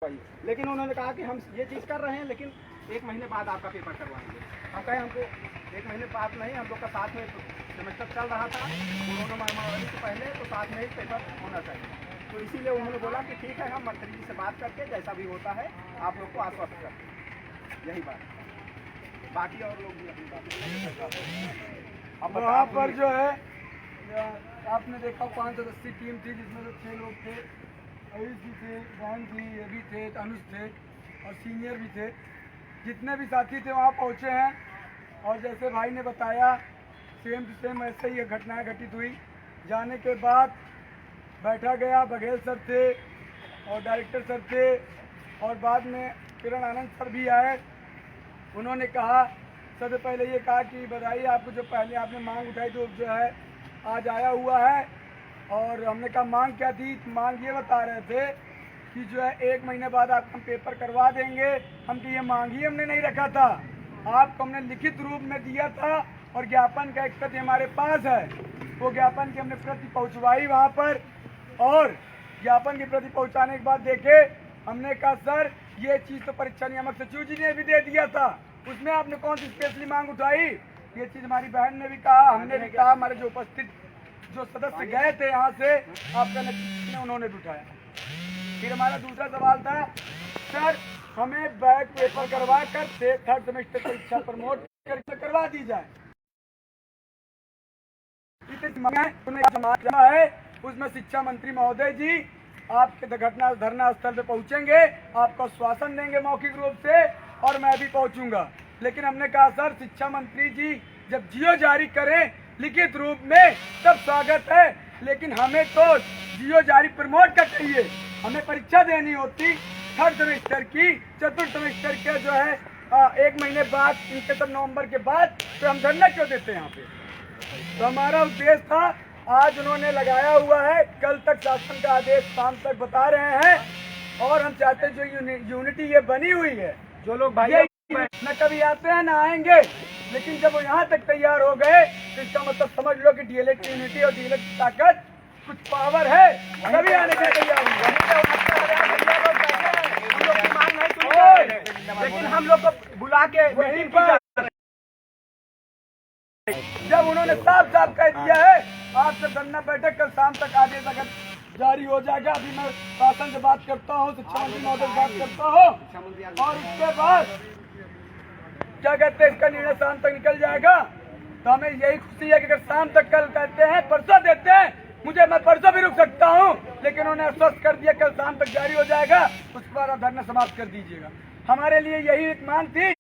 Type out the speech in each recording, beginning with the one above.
लेकिन उन्होंने कहा कि हम ये चीज़ कर रहे हैं, लेकिन 1 महीने बाद आपका पेपर करवाएंगे। हम कहे हमको 1 महीने बाद नहीं, हम लोग का साथ में सेमेस्टर चल रहा था कोरोना महामारी से पहले, तो साथ में ही पेपर होना चाहिए। तो इसीलिए उन्होंने बोला कि ठीक है, हम मंत्री जी से बात करके जैसा भी होता है आप लोग को आश्वस्त करते हैं। यही बात, बाकी और लोग भी अपनी बात। अब वहाँ पर जो है आपने देखा 5 सदस्यीय टीम थी, जिसमें से 6 लोग थे, आयुष भी थे, बहन थी, ये भी थे, अनुज थे और सीनियर भी थे। जितने भी साथी थे वहाँ पहुँचे हैं और जैसे भाई ने बताया सेम टू सेम ऐसे ही घटनाएं घटित हुई। जाने के बाद बैठा गया, बघेल सर थे और डायरेक्टर सर थे और बाद में किरण आनंद सर भी आए। उन्होंने कहा, सबसे पहले ये कहा कि बताइए आपको जो पहले आपने मांग उठाई तो जो है आज आया हुआ है। और हमने कहा मांग क्या थी? मांग ये बता रहे थे कि जो है 1 महीने बाद आप हम पेपर करवा देंगे। हम तो ये मांग ही हमने नहीं रखा था, आपको हमने लिखित रूप में दिया था और ज्ञापन का एक प्रति हमारे पास है। वो ज्ञापन की हमने प्रति पहुँचवाई वहाँ पर और ज्ञापन की प्रति पहुँचाने के बाद देखे, हमने कहा सर ये चीज़ तो परीक्षा नियामक सचिव जी ने भी दे दिया था, उसमें आपने कौन सी स्पेशली मांग उठाई? ये चीज़ हमारी बहन ने भी कहा, हमने भी कहा, हमारे जो उपस्थित जो सदस्य गए थे यहाँ से आपका नेतृत्व उन्होंने भी उठाया। फिर हमारा दूसरा सवाल था, सर हमें बैक पेपर करवा कर 3rd सेमेस्टर परीक्षा प्रमोट करवा दी जाए। है उसमें शिक्षा मंत्री महोदय जी आपके घटना धरना स्थल पे पहुंचेंगे, आपको आश्वासन देंगे मौखिक रूप से और मैं भी पहुंचूंगा। लेकिन हमने कहा सर शिक्षा मंत्री जी जब जियो जारी करें लिखित रूप में तब स्वागत है, लेकिन हमें तो जियो जारी प्रमोट कर चाहिए। हमें परीक्षा देनी होती 3rd सेमेस्टर की, 4th सेमेस्टर के जो है 1 महीने बाद, इनके सब नवंबर के बाद, तो हम धरना क्यों देते हैं यहाँ पे? तो हमारा उद्देश्य था, आज उन्होंने लगाया हुआ है, कल तक शासन का आदेश शाम तक बता रहे हैं और हम चाहते हैं जो यूनिटी ये बनी हुई है, जो लोग भाई न कभी आते हैं ना आएंगे, लेकिन जब वो यहाँ तक तैयार हो गए तो इसका मतलब समझ लो कि डीएलएड की यूनिटी और डीएलएड की ताकत कुछ पावर है, तभी आने के तैयार हुए। लेकिन हम लोग को बुला के वहीं पर जब उन्होंने साफ साफ कह दिया है आपसे धरना बैठक कल शाम तक आदेश अगर जारी हो जाएगा। अभी मैं शासन से बात करता हूँ, शिक्षा मंत्री महोदय से बात करता हूँ और उसके बाद क्या कहते हैं इसका निर्णय शाम तक निकल जाएगा। तो हमें यही खुशी है कि अगर शाम तक कल कहते हैं, परसों देते हैं, मैं परसों भी रुक सकता हूँ, लेकिन उन्होंने आश्वस्त कर दिया कल शाम तक जारी हो जाएगा, उसके बाद आप धरना समाप्त कर दीजिएगा। हमारे लिए यही एक मांग थी।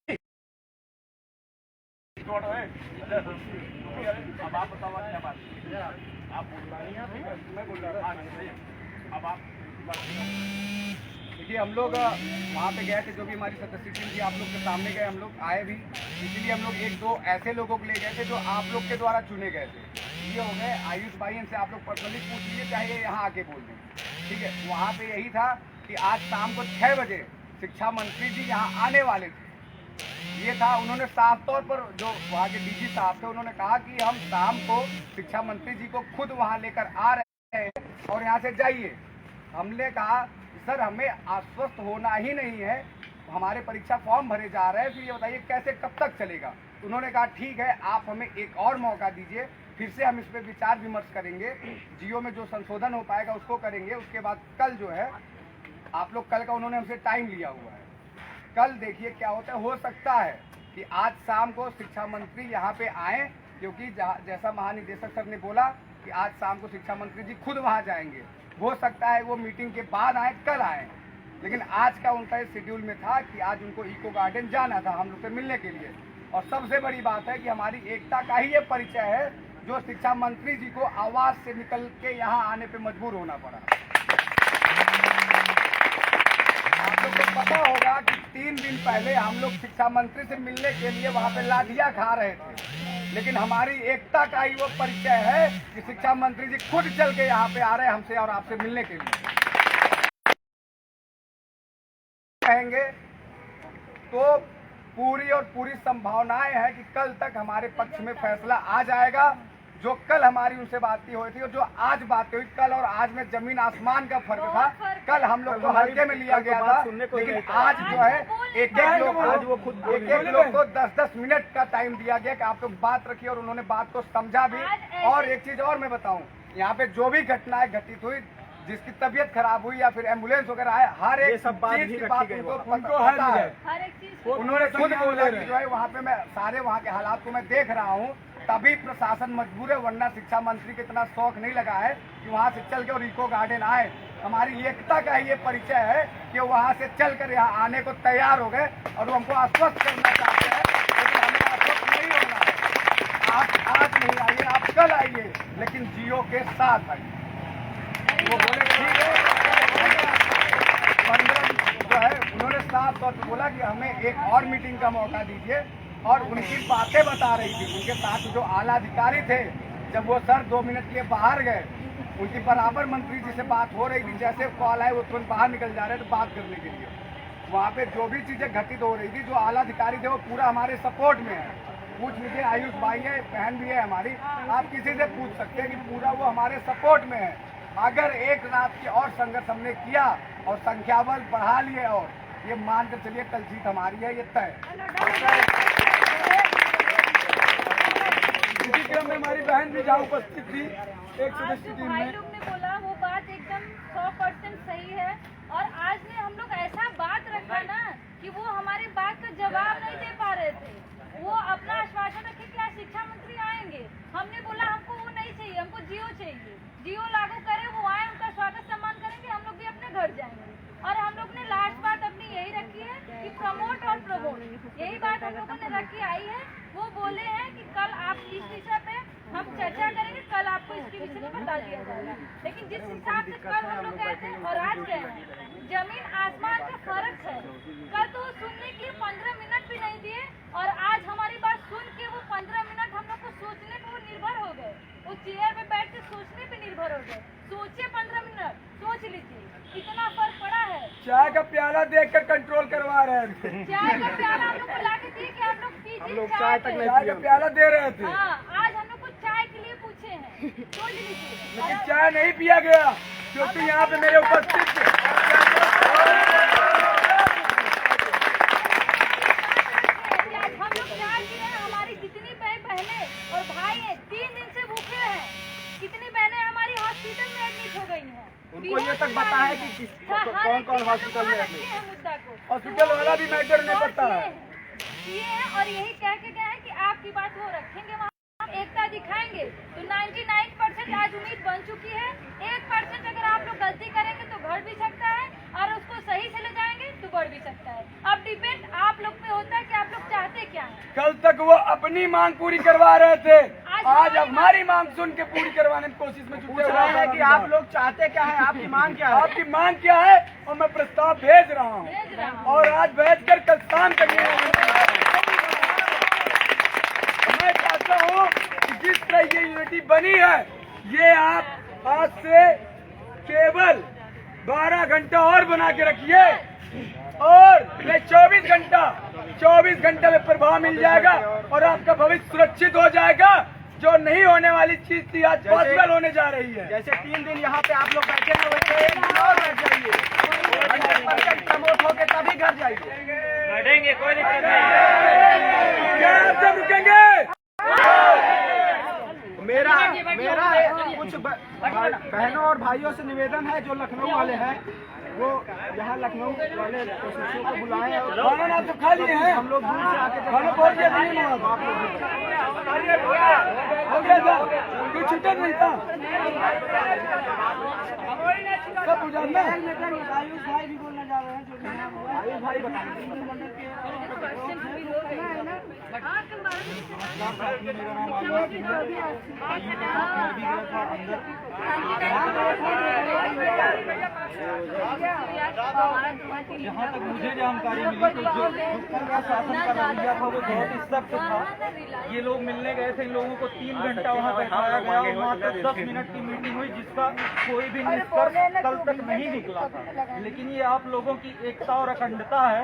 अब आप बताओ क्या बात है? आप बोल रहे हैं, मैं बोल रहा हूँ। अब आप देखिए, हम लोग वहाँ पे गए थे, जो भी हमारी सदस्य टीम थी, आप लोग के सामने गए, हम लोग आए भी, इसीलिए हम लोग 1-2 ऐसे लोगों को ले गए थे जो आप लोग के द्वारा चुने गए थे। ये हो गए आयुष भाई, इनसे आप लोग पर्सनली पूछ लीजिए, चाहे ये यहाँ आके बोल दें, ठीक है। वहाँ पे यही था कि आज शाम को 6 बजे शिक्षा मंत्री जी यहाँ आने वाले थे। ये था, उन्होंने साफ तौर पर, जो वहाँ के डीजी साहब थे, उन्होंने कहा कि हम शाम को शिक्षा मंत्री जी को खुद वहाँ लेकर आ रहे हैं और यहाँ से जाइए। हमने कहा सर हमें आश्वस्त होना ही नहीं है, हमारे परीक्षा फॉर्म भरे जा रहे हैं, फिर ये बताइए कैसे कब तक चलेगा। तो उन्होंने कहा ठीक है, आप हमें एक और मौका दीजिए, फिर से हम इस पर विचार विमर्श करेंगे, जियो में जो संशोधन हो पाएगा उसको करेंगे। उसके बाद कल जो है आप लोग, कल का उन्होंने हमसे टाइम लिया हुआ है, कल देखिए क्या होता है। हो सकता है कि आज शाम को शिक्षा मंत्री यहाँ पे आए, क्योंकि जैसा महानिदेशक सर ने बोला कि आज शाम को शिक्षा मंत्री जी खुद वहाँ जाएंगे। हो सकता है वो मीटिंग के बाद आए, कल आए, लेकिन आज का उनका शेड्यूल में था कि आज उनको इको गार्डन जाना था हम लोग से मिलने के लिए। और सबसे बड़ी बात है कि हमारी एकता का ही ये परिचय है जो शिक्षा मंत्री जी को आवास से निकल के यहाँ आने पे मजबूर होना पड़ा। आप लोग को पता होगा कि 3 दिन पहले हम लोग शिक्षा मंत्री से मिलने के लिए वहाँ पे लाठियाँ खा रहे थे, लेकिन हमारी एकता का ही वो परिचय है कि शिक्षा मंत्री जी खुद चल के यहाँ पे आ रहे हैं हमसे और आपसे मिलने के लिए। कहेंगे तो पूरी संभावनाएं हैं कि कल तक हमारे पक्ष में फैसला आ जाएगा। जो कल हमारी उनसे बातें हुई थी और जो आज बातें हुई, कल और आज में जमीन आसमान का फर्क था। कल हम लोग को हल्के में लिया गया था, लेकिन आज जो है एक एक लोग को 10-10 मिनट का टाइम दिया गया कि आप लोग बात रखिए, और उन्होंने बात को समझा भी। और एक चीज और मैं बताऊं, यहाँ पे जो भी घटनाएं घटित हुई, जिसकी तबीयत खराब हुई या फिर एम्बुलेंस वगैरह आए, हर एक सब बात की बात उनको है। उन्होंने खुद बोला कि जो है वहाँ पे मैं सारे वहाँ के हालात को मैं देख रहा हूँ, तभी प्रशासन मजबूर है, वरना शिक्षा मंत्री को इतना शौक नहीं लगा है कि वहाँ से चल के और इको गार्डन आए। हमारी एकता का ये परिचय है कि वहाँ से चल कर यहाँ आने को तैयार हो गए और वो हमको आश्वस्त करना चाहते हैं, लेकिन हमें आश्वस्त नहीं होना है। आप आज नहीं आइए, आप कल आइए, लेकिन जियो के साथ आइए। वो बोले ठीक है, 15 जो है उन्होंने साफ तौर पर बोला कि हमें एक और मीटिंग का मौका दीजिए, और उनकी बातें बता रही थी। उनके साथ जो आला अधिकारी थे, जब वो सर 2 मिनट के लिए बाहर गए, उनकी बराबर मंत्री जी से बात हो रही थी, जैसे कॉल आए वो तुरंत बाहर निकल जा रहे थे बात करने के लिए। वहाँ पे जो भी चीजें घटित हो रही थी, जो आला अधिकारी थे वो पूरा हमारे सपोर्ट में है। पूछ लीजिए, आयुष भाई है, बहन भी है हमारी, आप किसी से पूछ सकते हैं कि पूरा वो हमारे सपोर्ट में है। अगर एक रात की और संघर्ष हमने किया और संख्या बल बढ़ा लिए, और ये मान कर चलिए कल जीत हमारी है, ये तय। इसी क्रम में हमारी बहन भी जहाँ उपस्थित थी, एक सदस्य टीम में लोग ने बोला वो बात एकदम 100% सही है। और आज ने हम लोग ऐसा बात रखा ना कि वो हमारी बात का जवाब नहीं दे पा रहे थे। वो अपना आश्वासन रखे कि आज शिक्षा मंत्री आएंगे, हमने बोला हमको वो नहीं चाहिए, हमको जियो चाहिए, जियो लागू करे, वो आए, उनका स्वागत सम्मान करेंगे, हम लोग भी अपने घर जाएंगे। और हम लोग ने लास्ट बात अपनी यही रखी है कि प्रमोट और प्रमोट, यही बात हम लोगों ने रखी आई है। वो बोले हैं कि कल आप इस विषय पे हम चर्चा करेंगे, कल आपको इसके विषय में बता दिया जाएगा। लेकिन जिस हिसाब से कल हम लोग गए थे और आज गए हैं, जमीन आसमान का फर्क है। कल तो सुनने के लिए 15 मिनट भी नहीं दिए, और आज हमारी बात सुन के वो 15 मिनट हम लोग को सोचने पे वो निर्भर हो गए, वो चेयर पे बैठ के सोचने पे निर्भर हो गए। सोचिए 15 मिनट, सोच लीजिए कितना फर्क पड़ा है। चाय का प्याला देखकर कंट्रोल करवा रहे हैं। चाय का प्याला हम लोग को ला के दिए कि आप लोग पीजिए, हम लोग चाय तक नहीं चाय का प्याला दे रहे थे। हाँ, आज हम लोग को चाय के लिए पूछे हैं, सोच लीजिए। लेकिन चाय नहीं पिया गया, क्योंकि यहाँ पे मेरे उपस्थित थे। हम लोग चाय पी रहे हैं, हमारी जितनी बहनें और भाई हैं 3 दिन से भूखे हैं। कितनी बहनें हमारी हॉस्पिटल में एडमिट हो गई हैं। उनको ये तक पता है कि कौन हॉस्पिटल में एडमिट है। मुद्दा को हॉस्पिटल वाला भी मैटर नहीं पता है। ये है, और यही कह के गए हैं कि आपकी बात वो रखेंगे, वहाँ हम एकता दिखाएंगे। तो 99% आज उम्मीद बन चुकी है। 1% अगर आप लोग गलती करेंगे तो घट भी सकता है, और उसको सही से ले जाएंगे तो बढ़ भी सकता है। अब डिपेंड आप लोग पे होता है कि आप लोग चाहते क्या है। कल तक वो अपनी मांग पूरी करवा रहे थे, आज हमारी मांग सुन के पूरी करवाने की कोशिश में जुटे हुए हैं कि आप लोग चाहते क्या है, आपकी मांग क्या है, आपकी मांग क्या है, और मैं प्रस्ताव भेज रहा हूँ, और आज भेज कर कल शाम तक मैं चाहता हूँ कि जिस तरह ये यूनिटी बनी है, ये आप आज से केवल 12 घंटा और बना के रखिए, और 24 घंटा में प्रभाव मिल जाएगा, और आपका भविष्य सुरक्षित हो जाएगा। जो नहीं होने वाली चीज थी आज पॉसिबल होने जा रही है। जैसे 3 दिन यहाँ पे आप लोग बैठे हुए थे, 1 दिन और बैठ जाइए, प्रमोट होके तभी घर जाइए। बैठेंगे, कोई दिक्कत नहीं। क्या आप सब रुकेंगे? मेरा कुछ बहनों और भाइयों से निवेदन है, जो लखनऊ वाले हैं, वो यहाँ लखनऊ वाले कोशिशों को बुलाएं। खाना ना तो खा लिए हैं, हम लोग दूर से आके खाना बहुत ज्यादा नहीं हुआ, हो गया था, कोई छूटा नहीं था, सब उजाड़ना। आयुष भाई भी बोलना जा रहे हैं, आयुष भाई बताएंगे। जहाँ तक मुझे जानकारी मिली तो जो शासन का रवैया था वो बहुत ही सख्त था। ये लोग मिलने गए थे, इन लोगों को 3 घंटा वहाँ बैठाया गया, और मात्र 10 मिनट की मीटिंग हुई, जिसका कोई भी निष्कर्ष कल तक नहीं निकला था। लेकिन ये आप लोगों की एकता और अखंडता है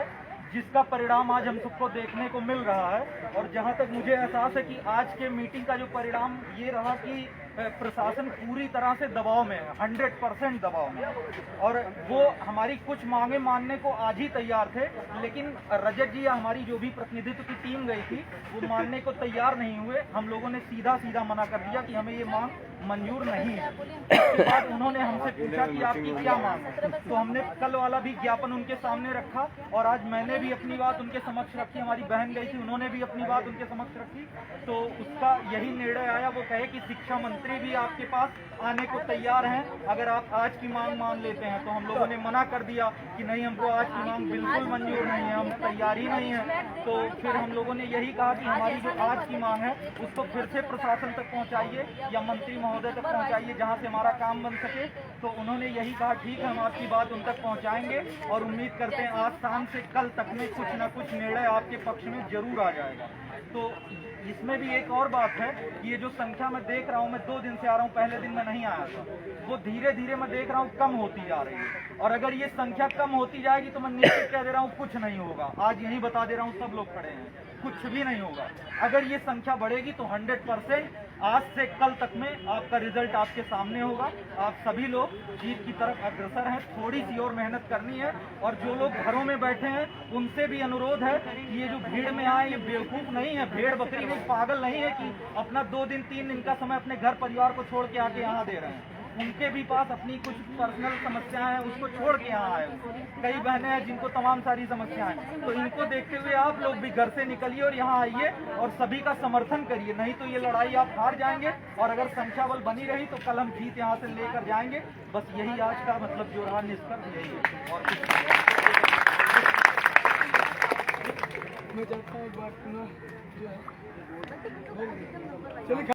जिसका परिणाम आज हम सबको देखने को मिल रहा है। और जहां तक मुझे एहसास है कि आज के मीटिंग का जो परिणाम ये रहा कि प्रशासन पूरी तरह से दबाव में है, 100% दबाव में है। और वो हमारी कुछ मांगे मानने को आज ही तैयार थे, लेकिन रजत जी या हमारी जो भी प्रतिनिधित्व की टीम गई थी वो मानने को तैयार नहीं हुए। हम लोगों ने सीधा सीधा मना कर दिया कि हमें ये मांग मंजूर नहीं है। उसके बाद उन्होंने हमसे पूछा कि आपकी क्या मांग है, तो हमने कल वाला भी ज्ञापन उनके सामने रखा और आज मैंने भी अपनी बात उनके समक्ष रखी। हमारी बहन गई थी, उन्होंने भी अपनी बात उनके समक्ष रखी। तो उसका यही निर्णय आया, वो कहे कि शिक्षा मंत्री भी आपके पास आने को तैयार हैं अगर आप आज की मांग मान लेते हैं। तो हम लोगों ने मना कर दिया कि नहीं, हमको आज की मांग बिल्कुल मंजूर नहीं है, हम तैयार ही नहीं है। तो फिर हम लोगों ने यही कहा कि हमारी जो आज की मांग है उसको फिर से प्रशासन तक पहुंचाइए या मंत्री महोदय तक पहुंचाइए जहां से हमारा काम बन सके। तो उन्होंने यही कहा ठीक है, हम आपकी बात उन तक पहुंचाएंगे और उम्मीद करते हैं आज शाम से कल तक में कुछ न कुछ निर्णय आपके पक्ष में जरूर आ जाएगा। तो इसमें भी एक और बात है कि ये जो संख्या मैं देख रहा हूँ, मैं 2 दिन से आ रहा हूँ, पहले दिन मैं नहीं आया था, वो धीरे धीरे मैं देख रहा हूँ कम होती जा रही है। और अगर ये संख्या कम होती जाएगी तो मैं निश्चित कह दे रहा हूँ कुछ नहीं होगा। आज यही बता दे रहा हूँ, सब लोग खड़े हैं, कुछ भी नहीं होगा। अगर ये संख्या बढ़ेगी तो 100% आज से कल तक में आपका रिजल्ट आपके सामने होगा। आप सभी लोग जीत की तरफ अग्रसर हैं, थोड़ी सी और मेहनत करनी है। और जो लोग घरों में बैठे हैं उनसे भी अनुरोध है कि ये जो भीड़ में आए ये बेवकूफ़ नहीं है, भेड़ बकरी कोई पागल नहीं है कि अपना 2 दिन 3 दिन का समय अपने घर परिवार को छोड़ के आके यहाँ दे रहे हैं। उनके भी पास अपनी कुछ पर्सनल समस्याएं हैं, उसको छोड़ के यहाँ आए। कई बहनें हैं जिनको तमाम सारी समस्याएं हैं। तो इनको देखते हुए आप लोग भी घर से निकलिए और यहाँ आइए और सभी का समर्थन करिए, नहीं तो ये लड़ाई आप हार जाएंगे। और अगर संख्या बल बनी रही तो कल हम जीत यहाँ से लेकर जाएंगे। बस यही आज का मतलब जो रहा निष्कर्ष यही है और कुछ नहीं। मैं चाहता हूँ एक बात सुनो, जो है चलिए